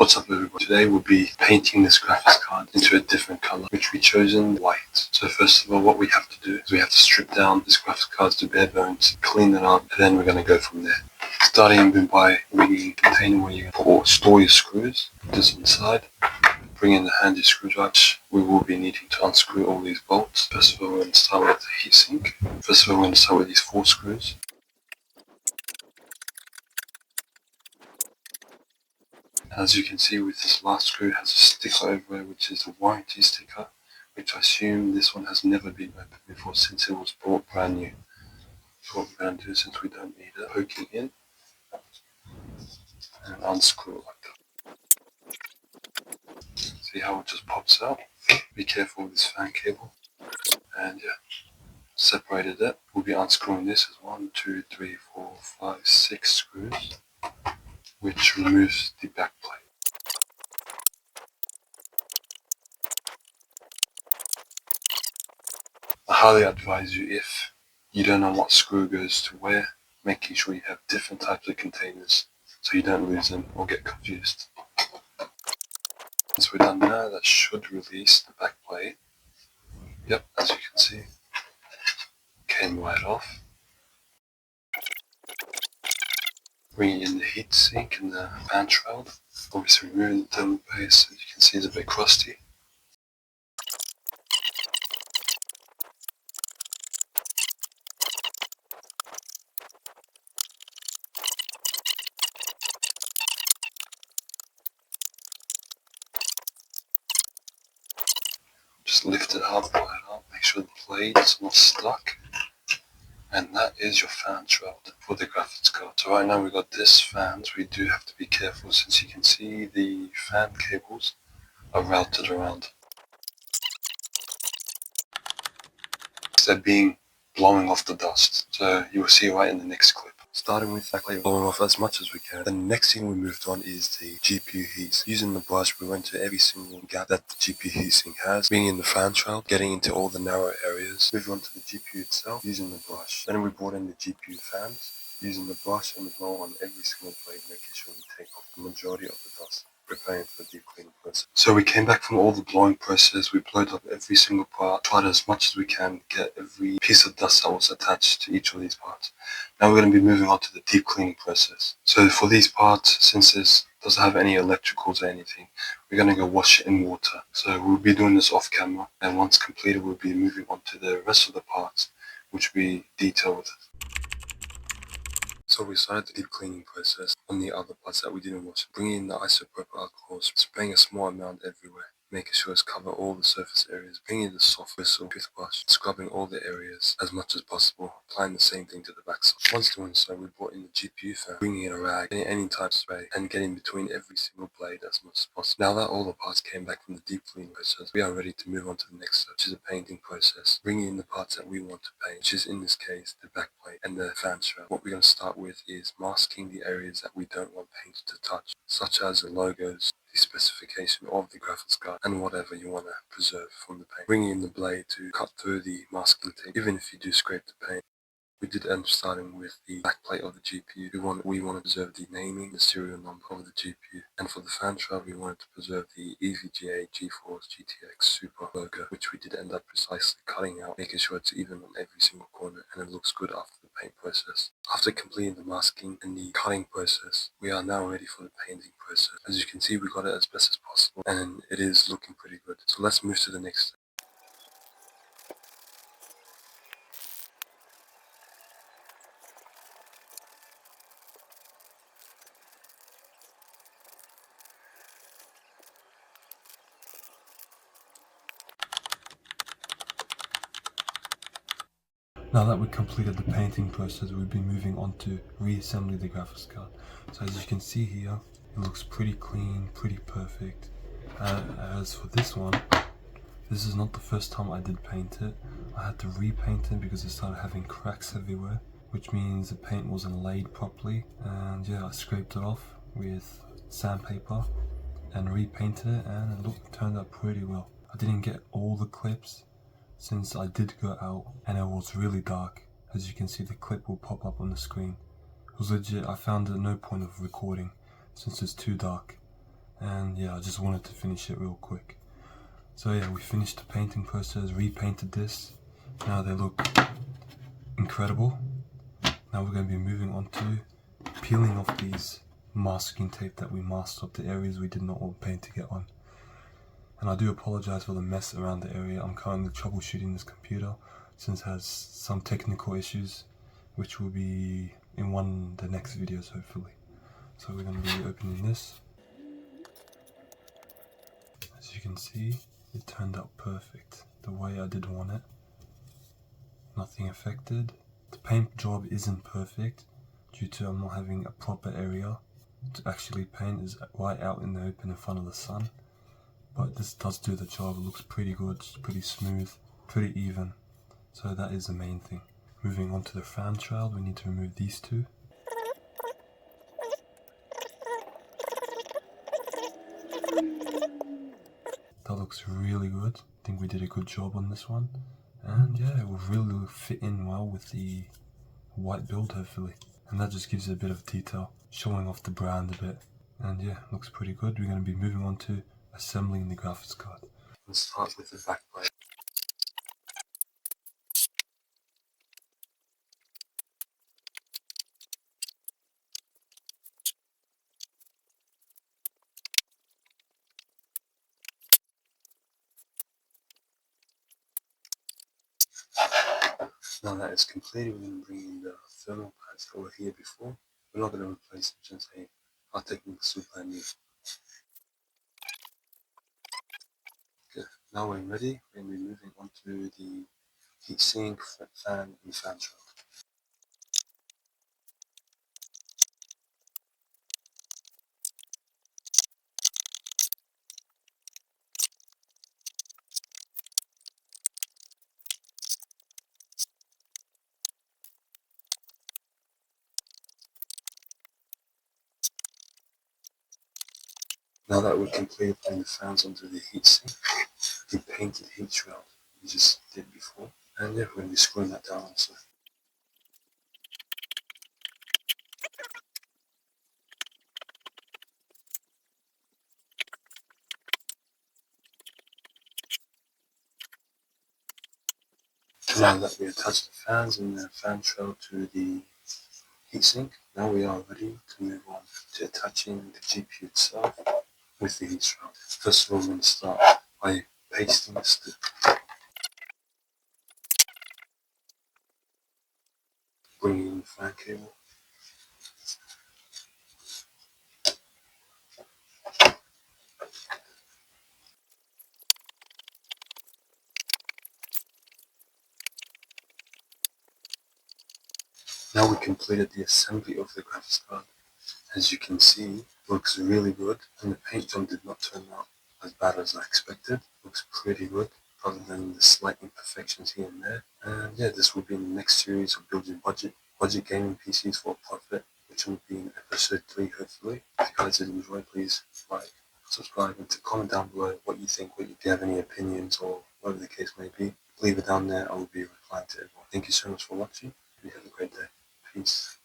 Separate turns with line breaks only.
What's up everybody? Today we'll be painting this graphics card into a different color, which we've chosen white. So first of all, what we have to do is we have to strip down this graphics card to bare bones, clean it up, and then we're going to go from there. Starting by bringing a container where you can store your screws. Put this inside. Bring in the handy screwdriver. We will be needing to unscrew all these bolts. First of all, we're going to start with the heatsink. First of all, we're going to start with these 4 screws. As you can see, with this last screw, it has a sticker over it, which is a warranty sticker, which I assume this one has never been opened before since it was bought brand new. So what we're going to do, since we don't need it, poking in and unscrew it like that. See how it just pops out? Be careful with this fan cable. And yeah, separated it. We'll be unscrewing this as 1, 2, 3, 4, 5, 6 screws, which removes the back plate. I highly advise you, if you don't know what screw goes to where, making sure you have different types of containers so you don't lose them or get confused. Once we're done now, that should release the back plate. Yep, as you can see, came right off. Bringing in the heat sink and the fan shroud. Obviously removing the thermal paste, as you can see, it's a bit crusty. Just lift it up, pull it up, make sure the plate is not stuck. And that is your fan shroud for the graphics card. So right now we've got this fan, so we do have to be careful, since you can see the fan cables are routed around. They're being blowing off the dust. So you will see right in the next clip. Starting with backlight, blowing off as much as we can. The next thing we moved on is the GPU heat. Using the brush, we went to every single gap that the GPU heatsink has, being in the fan shroud, getting into all the narrow areas. Moving on to the GPU itself, using the brush. Then we brought in the GPU fans, using the brush and the blow on every single blade, making sure we take off the majority of the dust, preparing for the deep cleaning process. So we came back from all the blowing process, we blowed up every single part, tried as much as we can get every piece of dust that was attached to each of these parts. Now we're going to be moving on to the deep cleaning process. So for these parts, since this doesn't have any electricals or anything, we're going to go wash it in water. So we'll be doing this off camera, and once completed we'll be moving on to the rest of the parts, which will be detailed. So we started the deep cleaning process on the other parts that we didn't wash, bringing in the isopropyl alcohol, spraying a small amount everywhere, making sure it's cover all the surface areas, bringing in the soft bristle toothbrush, scrubbing all the areas as much as possible, applying the same thing to the backside. Once doing so, we brought in the GPU fan, bringing in a rag, getting any type of spray, and getting between every single blade as much as possible. Now that all the parts came back from the deep cleaning process, we are ready to move on to the next step, which is the painting process, bringing in the parts that we want to paint, which is in this case the back plate and the fan shroud. What we're going to start with is masking the areas that we don't want paint to touch, such as the logos, the specification of the graphics card, and whatever you want to preserve from the paint. Bringing in the blade to cut through the masking tape, even if you do scrape the paint. We did end up starting with the backplate of the GPU. We want to preserve the naming, the serial number of the GPU. And for the fan shroud, we wanted to preserve the EVGA GeForce GTX Super logo, which we did end up precisely cutting out, making sure it's even on every single corner and it looks good after the paint process. After completing the masking and the cutting process, we are now ready for the painting process. As you can see, we got it as best as possible and it is looking pretty good. So let's move to the next step. Now that we completed the painting process, we'll be moving on to reassembly the graphics card. So as you can see here, it looks pretty clean, pretty perfect. As for this one, this is not the first time I did paint it. I had to repaint it because it started having cracks everywhere, which means the paint wasn't laid properly. And yeah, I scraped it off with sandpaper and repainted it, and it turned out pretty well. I didn't get all the clips since I did go out and it was really dark. As you can see, the clip will pop up on the screen. It was legit. I found no point of recording since it's too dark. And yeah, I just wanted to finish it real quick. So yeah, we finished the painting process, repainted this. Now they look incredible. Now we're going to be moving on to peeling off these masking tape that we masked up the areas we did not want paint to get on. And I do apologize for the mess around the area. I'm currently troubleshooting this computer since it has some technical issues, which will be in the next videos hopefully. So we're going to be opening this. As you can see, it turned out perfect the way I did want it. Nothing affected. The paint job isn't perfect due to I'm not having a proper area to actually paint, is right out in the open in front of the sun. But this does do the job. It looks pretty good, it's pretty smooth, pretty even. So that is the main thing. Moving on to the fan shroud, we need to remove these two. That looks really good. I think we did a good job on this one. And yeah, it will really fit in well with the white build hopefully. And that just gives it a bit of detail, showing off the brand a bit. And yeah, looks pretty good. We're going to be moving on to assembling the graphics card. Let's start with the backplate. Now that it's completed, we're going to bring in the thermal pads that were here before. We're not going to replace them, just our technical super new. Okay, now we're ready. We're going to be moving on to the heatsink, fan, and fan shroud. Now that we're completed putting the fans onto the heatsink, the painted heat shroud we just did before, and yeah, we're going to be screwing that down also. Now that we attached the fans and the fan shroud to the heatsink, now we are ready to move on to attaching the GPU itself with the heat shroud. First of all, I'm going to start by pasting the strip, bringing in the fan cable. Now we completed the assembly of the graphics card. As you can see, it looks really good, and the paint job did not turn out as bad as I expected. It looks pretty good, other than the slight imperfections here and there. And yeah, this will be in the next series of building budget gaming PCs for profit, which will be in episode 3 hopefully. If you guys did enjoy, please like, subscribe, and to comment down below what you think, if you have any opinions or whatever the case may be. Leave it down there, I will be replying to everyone. Thank you so much for watching. You have a great day. Peace.